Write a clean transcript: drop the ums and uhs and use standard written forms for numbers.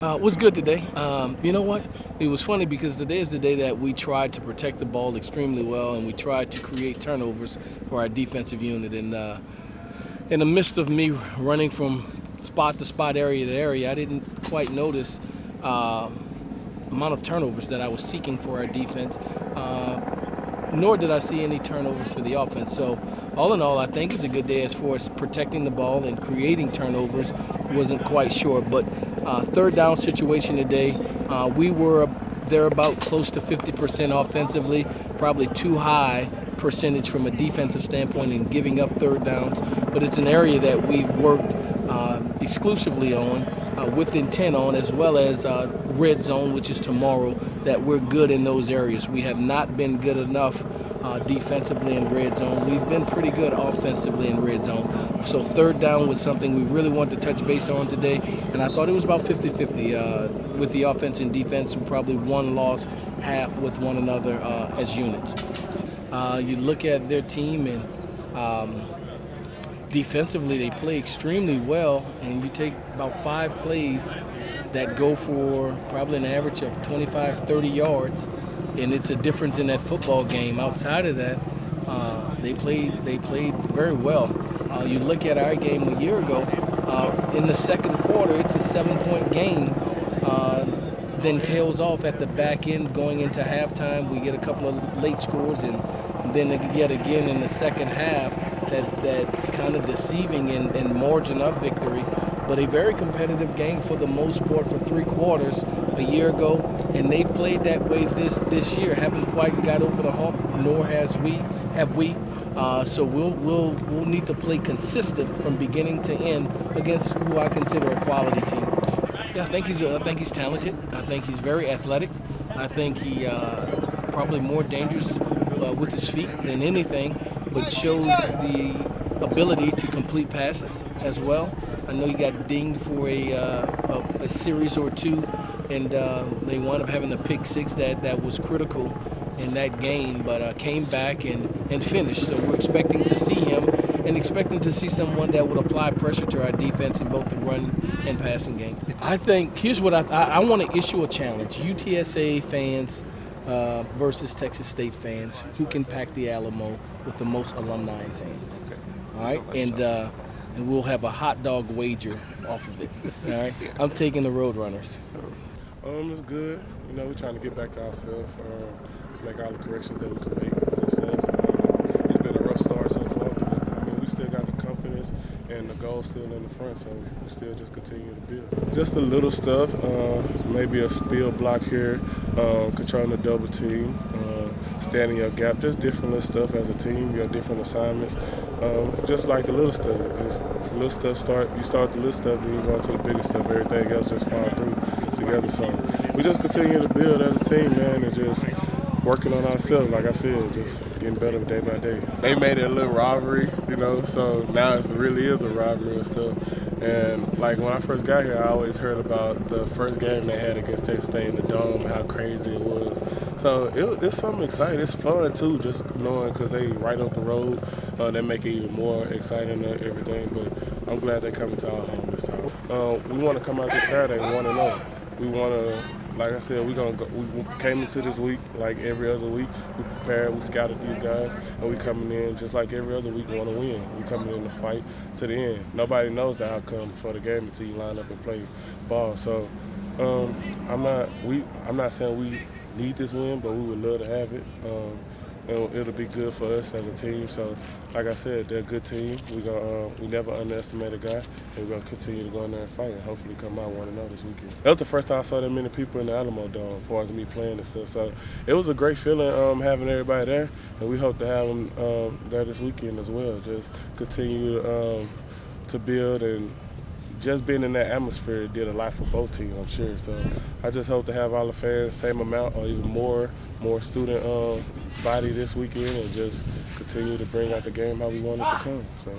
It was good today. You know what? It was funny because today is the day that we tried to protect the ball extremely well, and we tried to create turnovers for our defensive unit. And in the midst of me running from spot to spot, area to area, I didn't quite notice amount of turnovers that I was seeking for our defense. Nor did I see any turnovers for the offense. So, all in all, I think it's a good day as far as protecting the ball and creating turnovers. Wasn't quite sure, but third down situation today, we were there about close to 50% offensively, probably too high percentage from a defensive standpoint in giving up third downs. But it's an area that we've worked exclusively on, with intent on, as well as red zone, which is tomorrow, that we're good in those areas. We have not been good enough defensively in red zone. We've been pretty good offensively in red zone. So third down was something we really wanted to touch base on today, and I thought it was about 50-50 with the offense and defense, probably one loss, half with one another as units. You look at their team, and defensively they play extremely well, and you take about 5 plays that go for probably an average of 25-30 yards, and it's a difference in that football game. Outside of that, they played very well. You look at our game a year ago, in the second quarter, it's a 7-point game, then tails off at the back end going into halftime. We get a couple of late scores, and then yet again in the second half, that's kind of deceiving in margin of victory. But a very competitive game for the most part for 3 quarters a year ago, and they've played that way this year. Haven't quite got over the hump, nor have we. So we'll need to play consistent from beginning to end against who I consider a quality team. Yeah, I think he's talented. I think he's very athletic. I think he probably more dangerous with his feet than anything, but shows the ability to complete passes as well. I know he got dinged for a series or two, and they wound up having a pick six that was critical in that game, but came back and finished. So we're expecting to see him, and expecting to see someone that would apply pressure to our defense in both the run and passing game. I think here's what I want to issue a challenge: UTSA fans versus Texas State fans, who can pack the Alamo with the most alumni fans. All right, and we'll have a hot dog wager off of it. All right, I'm taking the Roadrunners. It's good. You know, we're trying to get back to ourselves, make all the corrections that we can make and stuff. It's been a rough start so far, but I mean, we still got the confidence and the goal still in the front, so we still just continue to build. Just the little stuff, maybe a spill block here, controlling the double team, standing your gap, just different little stuff as a team. You have different assignments, just like the little stuff. You start the little stuff, then you go to the bigger stuff. Everything else just fall through together. So we just continue to build as a team, man, and just working on ourselves. Like I said, just getting better day by day. They made it a little rivalry, you know, so now it really is a rivalry and stuff. And like when I first got here, I always heard about the first game they had against Texas State in the Dome, how crazy it was. So it's something exciting. It's fun too, just knowing, because they right up the road. They make it even more exciting and everything. But I'm glad they're coming to our home this time. We want to come out this Saturday 1-0. We want to, like I said, we came into this week like every other week. We prepared, we scouted these guys, and we coming in just like every other week, want to win. We coming in to fight to the end. Nobody knows the outcome before the game until you line up and play ball. So I'm not saying we need this win, but we would love to have it. And it'll be good for us as a team. So, like I said, they're a good team. We never underestimate a guy, and we're gonna continue to go in there and fight, and hopefully come out 1-0 this weekend. That was the first time I saw that many people in the Alamo Dome, as far as me playing and stuff. So it was a great feeling having everybody there, and we hope to have them there this weekend as well. Just continue to build, and just being in that atmosphere did a lot for both teams, I'm sure. So I just hope to have all the fans, same amount or even more student body this weekend, and just continue to bring out the game how we want it to come. So.